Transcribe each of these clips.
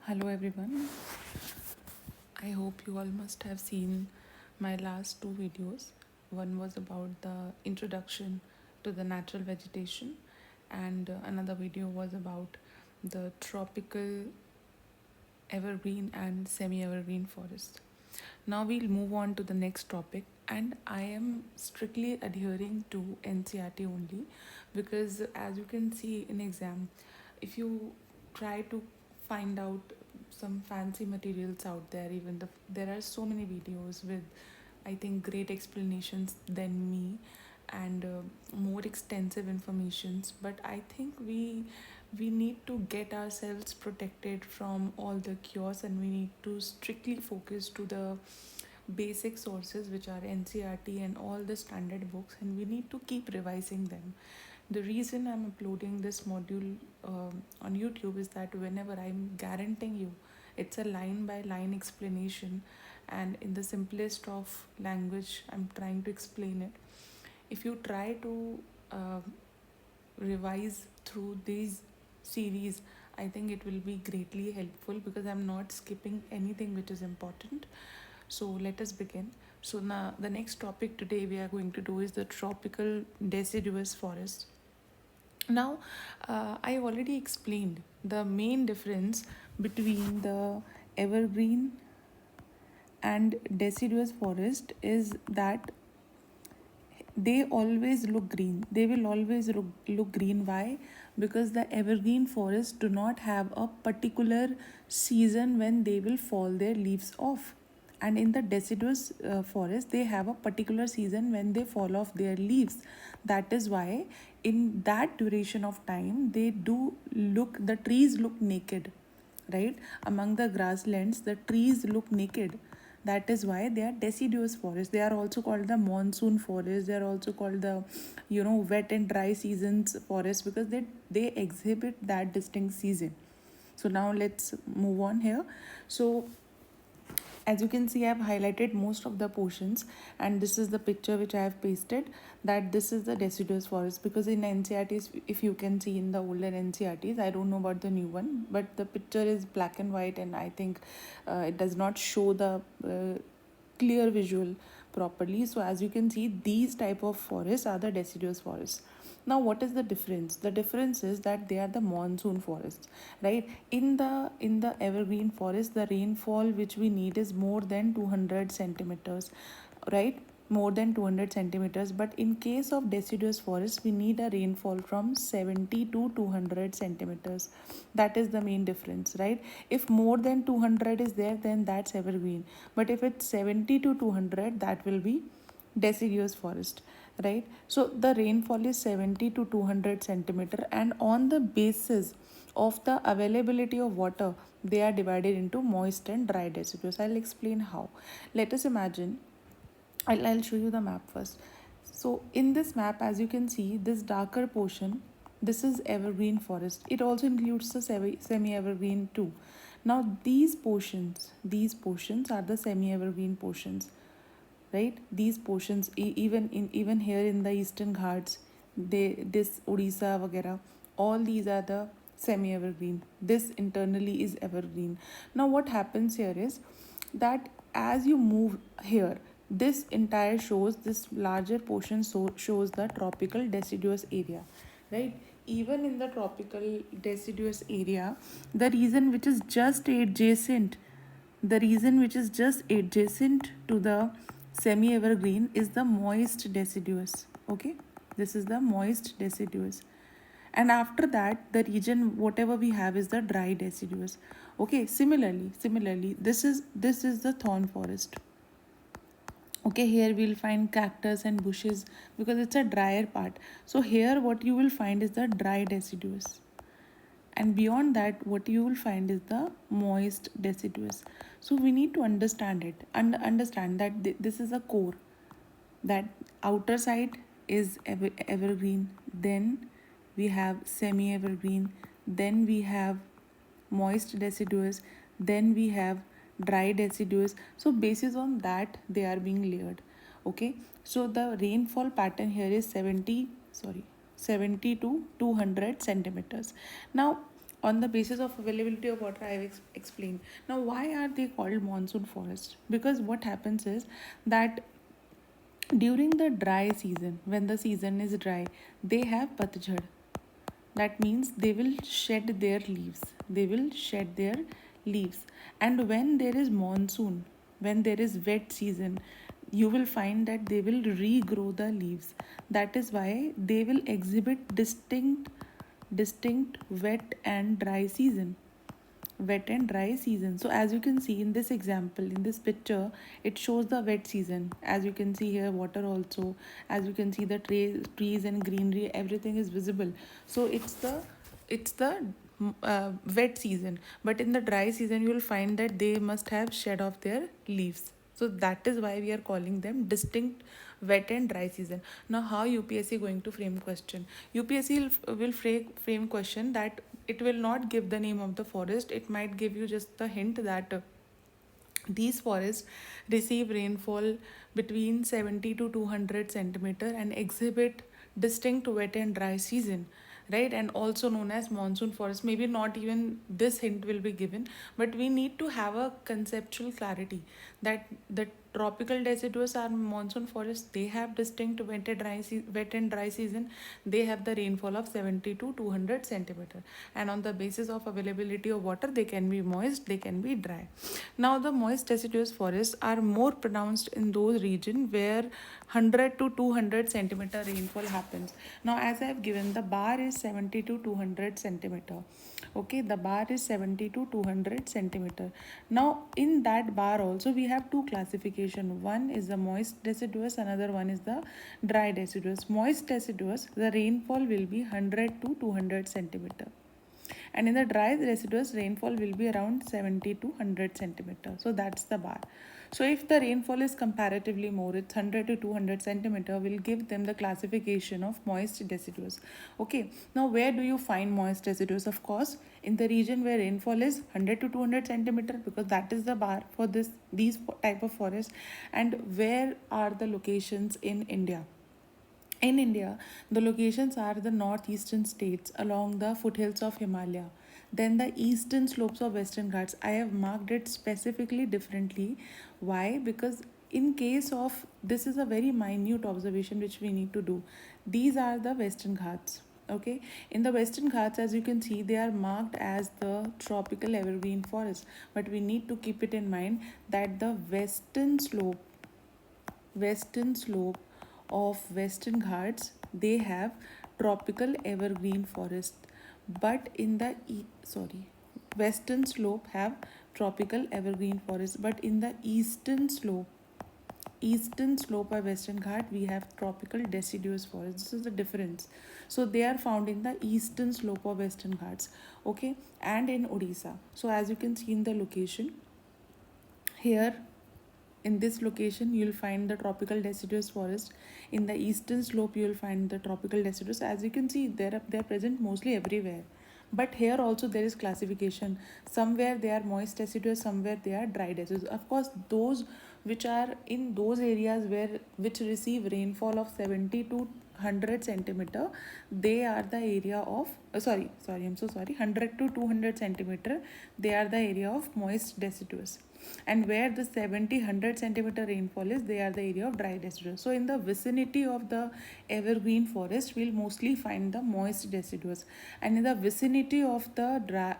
Hello everyone. I hope you all must have seen my last two videos. One was about the introduction to the natural vegetation, and another video was about the tropical evergreen and semi evergreen forest. Now we'll move on to the next topic, and I am strictly adhering to NCERT only because, as you can see in exam, if you try to find out some fancy materials out there, even there are so many videos with, I think, great explanations than me and more extensive informations. But I think we need to get ourselves protected from all the chaos, and we need to strictly focus to the basic sources which are NCERT and all the standard books, and we need to keep revising them. The reason I'm uploading this module on YouTube is that whenever I'm guaranteeing you, it's a line by line explanation, and in the simplest of language, I'm trying to explain it. If you try to uh, revise through these series, I think it will be greatly helpful because I'm not skipping anything which is important. So let us begin. So now the next topic today we are going to do is the tropical deciduous forest. Now, I already explained the main difference between the evergreen and deciduous forest is that they always look green. They will always look green. Why? Because the evergreen forests do not have a particular season when they will fall their leaves off, and in the deciduous forest they have a particular season when they fall off their leaves. That is why in that duration of time they do look, the trees look naked, right? Among the grasslands the trees look naked. That is why they are deciduous forests. They are also called the monsoon forest. They are also called the wet and dry seasons forest because they exhibit that distinct season. So now let's move on here. So as you can see, I have highlighted most of the portions, and this is the picture which I have pasted, that this is the deciduous forest. Because in NCRTs, if you can see in the older NCRTs, I don't know about the new one, but the picture is black and white, and I think it does not show the clear visual properly. So as you can see, these type of forests are the deciduous forests. Now what is the difference? The difference is that they are the monsoon forests, right? In the evergreen forest, the rainfall which we need is more than 200 centimeters, right? More than 200 centimeters. But in case of deciduous forest, we need a rainfall from 70 to 200 centimeters. That is the main difference, right? If more than 200 is there, then that's evergreen. But if it's 70 to 200, that will be deciduous forest, right? So the rainfall is 70 to 200 centimeter, and on the basis of the availability of water, they are divided into moist and dry deciduous. I'll explain how. Let us imagine, I'll show you the map first. So in this map, as you can see, this darker portion, this is evergreen forest. It also includes the semi-evergreen too. Now these portions are the semi-evergreen portions, right? These portions, even here in the eastern ghats, this Odisha vagera, all these are the semi evergreen. This internally is evergreen. Now what happens here is that as you move here, this entire shows, this larger portion shows the tropical deciduous area, right? Even in the tropical deciduous area, the region which is just adjacent, the region which is just adjacent to the semi evergreen is the moist deciduous. Okay, this is the moist deciduous, and after that the region whatever we have is the dry deciduous. Okay, similarly, this is the thorn forest. Okay, here we'll find cactus and bushes because it's a drier part. So here what you will find is the dry deciduous, and beyond that what you will find is the moist deciduous. So we need to understand it and understand that this is a core, that outer side is evergreen, then we have semi evergreen, then we have moist deciduous, then we have dry deciduous. So basis on that they are being layered. Okay, so the rainfall pattern here is 70 to 200 centimeters. Now On the basis of availability of water, I have explained. Now, why are they called monsoon forests? Because what happens is that during the dry season, when the season is dry, they have patjhad. That means they will shed their leaves. They will shed their leaves. And when there is monsoon, when there is wet season, you will find that they will regrow the leaves. That is why they will exhibit distinct wet and dry season. Wet and dry season. So as you can see in this example, in this picture, it shows the wet season. As you can see here, water also. As you can see, the trees and greenery, everything is visible. So it's the wet season. But in the dry season, you will find that they must have shed off their leaves. So that is why we are calling them distinct wet and dry season. Now, how UPSC going to frame question? UPSC will frame question that it will not give the name of the forest. It might give you just the hint that these forests receive rainfall between 70 to 200 centimeter and exhibit distinct wet and dry season, right? And also known as monsoon forest. Maybe not even this hint will be given, but we need to have a conceptual clarity that the tropical deciduous are monsoon forests. They have distinct wet and dry season. They have the rainfall of 70 to 200 centimeter, and on the basis of availability of water, they can be moist, they can be dry. Now, the moist deciduous forests are more pronounced in those regions where 100 to 200 centimeter rainfall happens. Now, as I have given, the bar is 70 to 200 centimeter. Okay, the bar is 70 to 200 centimeter. Now, in that bar also we have two classification. One is the moist deciduous, another one is the dry deciduous. Moist deciduous, the rainfall will be 100 to 200 centimeter, and in the dry deciduous rainfall will be around 70 to 100 centimeter. So that's the bar. So if the rainfall is comparatively more, it's 100 to 200 centimeter, will give them the classification of moist deciduous. Okay, now where do you find moist deciduous? Of course, in the region where rainfall is 100 to 200 centimeter, because that is the bar for these type of forests. And where are the locations in India? In India, the locations are the northeastern states along the foothills of Himalaya, then the eastern slopes of Western Ghats. I have marked it specifically differently. Why? Because in case of this is a very minute observation which we need to do. These are the Western Ghats. Okay, in the Western Ghats, as you can see, they are marked as the tropical evergreen forest. But we need to keep it in mind that the western slope of Western Ghats, they have tropical evergreen forest. But in the western slope have tropical evergreen forest, but in the eastern slope of Western Ghat, we have tropical deciduous forest. This is the difference. So they are found in the eastern slope of Western Ghats. Okay, and in Odisha. So as you can see in the location here, in this location you will find the tropical deciduous forest. In the eastern slope you will find the tropical deciduous. As you can see, they are present mostly everywhere. But here also there is classification. Somewhere they are moist deciduous, somewhere they are dry deciduous. Of course, those which are in those areas which receive rainfall of 70 to 100 centimeter, they are the area of I'm so sorry, 100 to 200 centimeter, they are the area of moist deciduous. And where the 70-100 centimeter rainfall is, they are the area of dry deciduous. So in the vicinity of the evergreen forest, we'll mostly find the moist deciduous, and in the vicinity of the dry,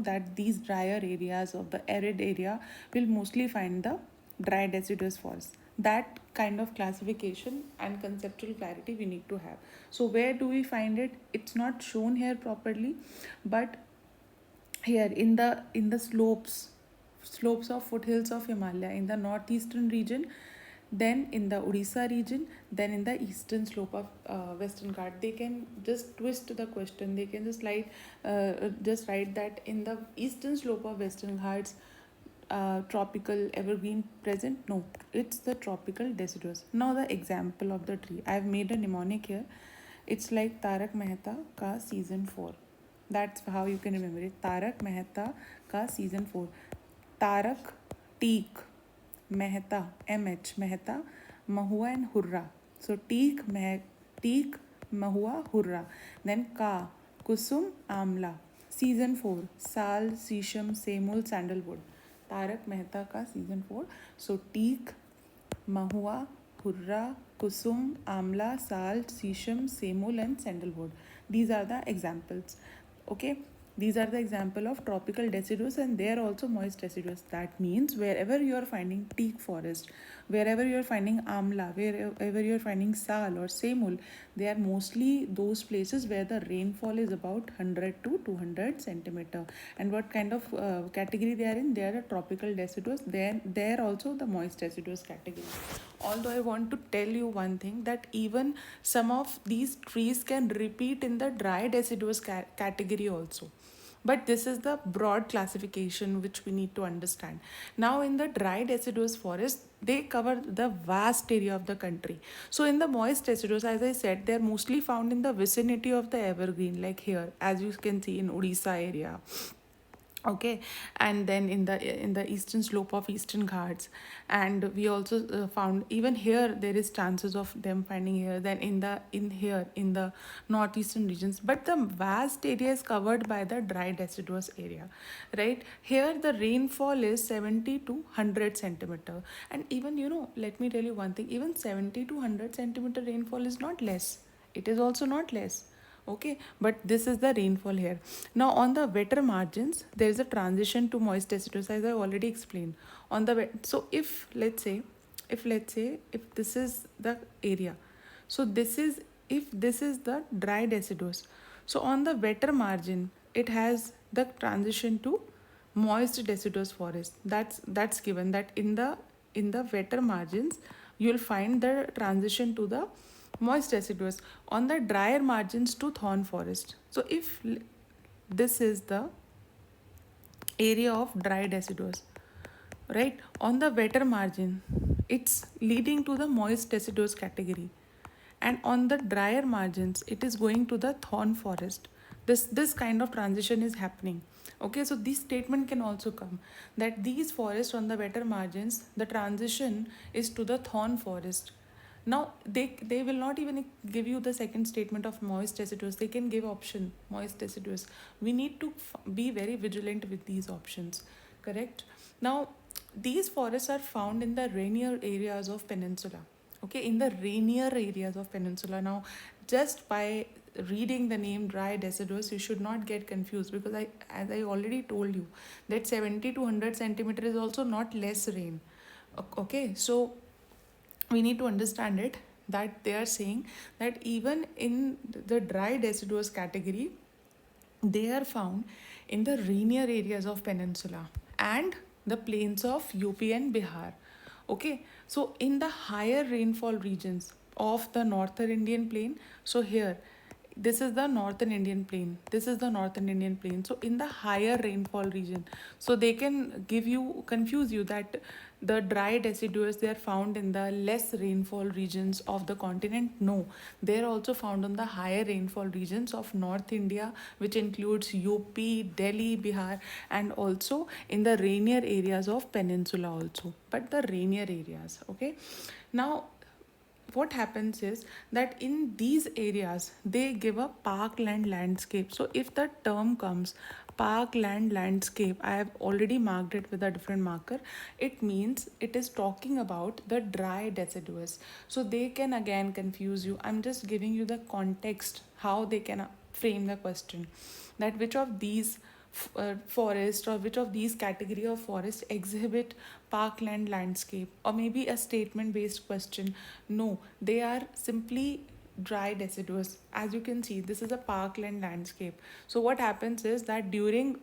that these drier areas of the arid area, we'll mostly find the dry deciduous forest. That kind of classification and conceptual clarity we need to have. So where do we find it? It's not shown here properly, but here in the slopes of foothills of Himalaya, in the northeastern region, then in the Odisha region, then in the eastern slope of Western Ghat. They can just twist the question. They can just write that in the eastern slope of Western Ghats, tropical evergreen present. No, it's the tropical deciduous. Now the example of the tree. I've made a mnemonic here. It's like Tarak Mehta ka season 4. That's how you can remember it. Tarak Mehta ka season 4. Tarak, Teak, Mehta, MH, Mehta, Mahua and Hurra. So Teak, Mahua, Hurra. Then Ka, Kusum, Amla. Season 4, साल, शीशम, Samuel, sandalwood. Tarak Mehta का season 4. So teak, mahua, hurra, kusum, amla, salt, sesame, semul, and sandalwood. These are the examples. Okay, these are the example of tropical deciduous, and they are also moist deciduous. That means wherever you are finding teak forest, wherever you are finding amla, wherever you are finding sal or semul, they are mostly those places where the rainfall is about 100 to 200 centimeter. And what kind of category they are in? They are a tropical deciduous. They are also the moist deciduous category. Although I want to tell you one thing, that even some of these trees can repeat in the dry deciduous category also. But this is the broad classification which we need to understand. Now, in the dry deciduous forest, they cover the vast area of the country. So, in the moist deciduous, as I said, they are mostly found in the vicinity of the evergreen, like here, as you can see in Odisha area. Okay, and then in the eastern slope of eastern ghats, and we also found even here there is chances of them finding here, then in here in the northeastern regions. But the vast area is covered by the dry deciduous area, right? Here the rainfall is 70 to 100 centimeter. And even, let me tell you one thing, even 70 to 100 centimeter rainfall is not less, it is also not less. Okay, but this is the rainfall here. Now on the wetter margins there is a transition to moist deciduous, as I already explained. On the so if this is the area, so this is, if this is the dry deciduous, so on the wetter margin it has the transition to moist deciduous forest. That's given, that in the wetter margins you'll find the transition to the moist deciduous, on the drier margins to thorn forest. So if this is the area of dry deciduous, right, on the wetter margin it's leading to the moist deciduous category, and on the drier margins it is going to the thorn forest. This kind of transition is happening. Okay, so this statement can also come, that these forests on the wetter margins, the transition is to the thorn forest. Now they will not even give you the second statement of moist deciduous, they can give option moist deciduous. We need to be very vigilant with these options, correct? Now these forests are found in the rainier areas of peninsula. Okay, in the rainier areas of peninsula. Now just by reading the name dry deciduous you should not get confused, because as I already told you, that 70 to 100 centimeter is also not less rain. Okay, so we need to understand it, that they are saying that even in the dry deciduous category they are found in the rainier areas of peninsula and the plains of UP and Bihar. Okay, so in the higher rainfall regions of the northern Indian plain, so here this is the northern Indian plain, this is the northern Indian plain, so in the higher rainfall region, so they can confuse you that the dry deciduous they are found in the less rainfall regions of the continent. No, they are also found on the higher rainfall regions of North India, which includes UP, Delhi, Bihar, and also in the rainier areas of peninsula also, but the rainier areas. Okay, now what happens is that in these areas they give a parkland landscape. So if the term comes parkland landscape, I have already marked it with a different marker, it means it is talking about the dry deciduous. So they can again confuse you, I'm just giving you the context how they can frame the question, that which of these forest or which of these category of forest exhibit parkland landscape, or maybe a statement based question. No, they are simply dry deciduous. As you can see, this is a parkland landscape. So what happens is that during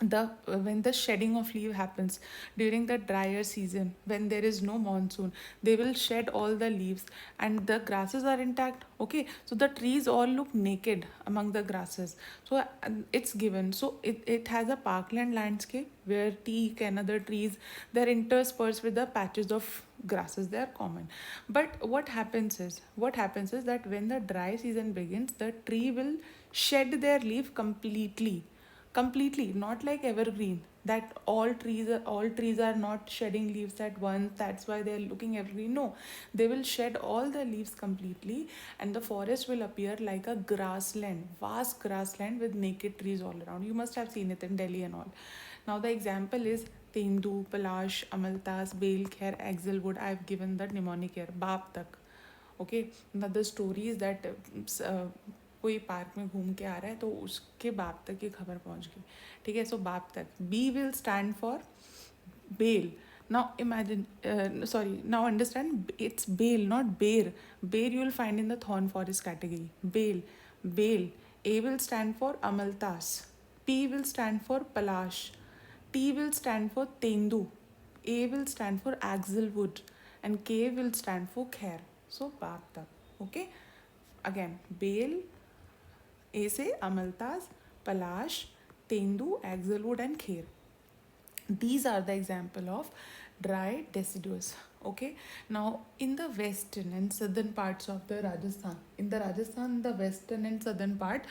the when the shedding of leaf happens during the drier season, when there is no monsoon, they will shed all the leaves and the grasses are intact. Okay, so the trees all look naked among the grasses. So it's given, so it has a parkland landscape where teak and other trees, they're interspersed with the patches of grasses, they are common. But what happens is that when the dry season begins, the tree will shed their leaf completely. completely, not like evergreen, that all trees are not shedding leaves at once, that's why they're looking evergreen. No, they will shed all the leaves completely, and the forest will appear like a grassland, vast grassland with naked trees all around. You must have seen it in Delhi and all. Now the example is Tendu, Palash, Amaltas, Bale, Khair, Axelwood. I've given the mnemonic here, Baap Tak. Okay, the story is that कोई park में घूम के आ रहा है तो उसके बाप तक ये खबर पहुंच गई. ठीक है, सो बाप तक, B will stand for bell. Now imagine, sorry, now understand, it's bale, not bear. Bear you will find in the thorn forest category. Bale, bale. A will stand for Amaltas. P will stand for Palash. T will stand for Tendu. A will stand for Axelwood. And K will stand for Khair. So baap tak. Okay. Again, bale, A से Amaltas, Palash, Tendu, Axelwood and Khair. These are the example of dry deciduous. Okay, now in the western and southern parts of the Rajasthan, the western and southern part,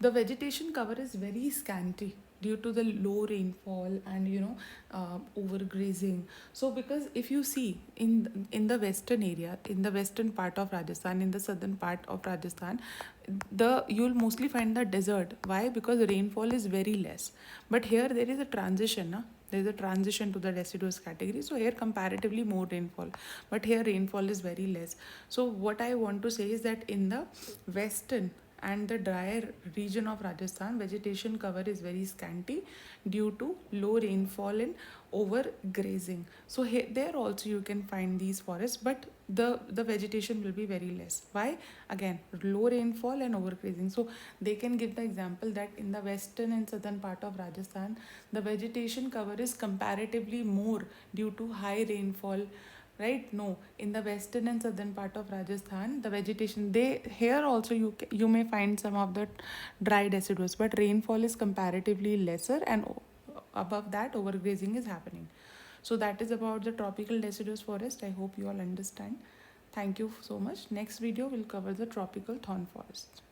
the vegetation cover is very scanty due to the low rainfall and overgrazing. So because if you see in the western area, in the western part of Rajasthan, in the southern part of Rajasthan, the you'll mostly find the desert. Why? Because rainfall is very less. But here there is a transition, na? There is a transition to the deciduous category. So here comparatively more rainfall, but here rainfall is very less. So what I want to say is that in the western and the drier region of Rajasthan, vegetation cover is very scanty due to low rainfall and overgrazing. So here, there also you can find these forests, but the vegetation will be very less. Why? Again, low rainfall and overgrazing. So they can give the example that in the western and southern part of Rajasthan, the vegetation cover is comparatively more due to high rainfall, right? No, in the western and southern part of Rajasthan, the vegetation, they here also you may find some of the dry deciduous, but rainfall is comparatively lesser, and above that overgrazing is happening. So that is about the tropical deciduous forest. I hope you all understand. Thank you so much. Next video will cover the tropical thorn forest.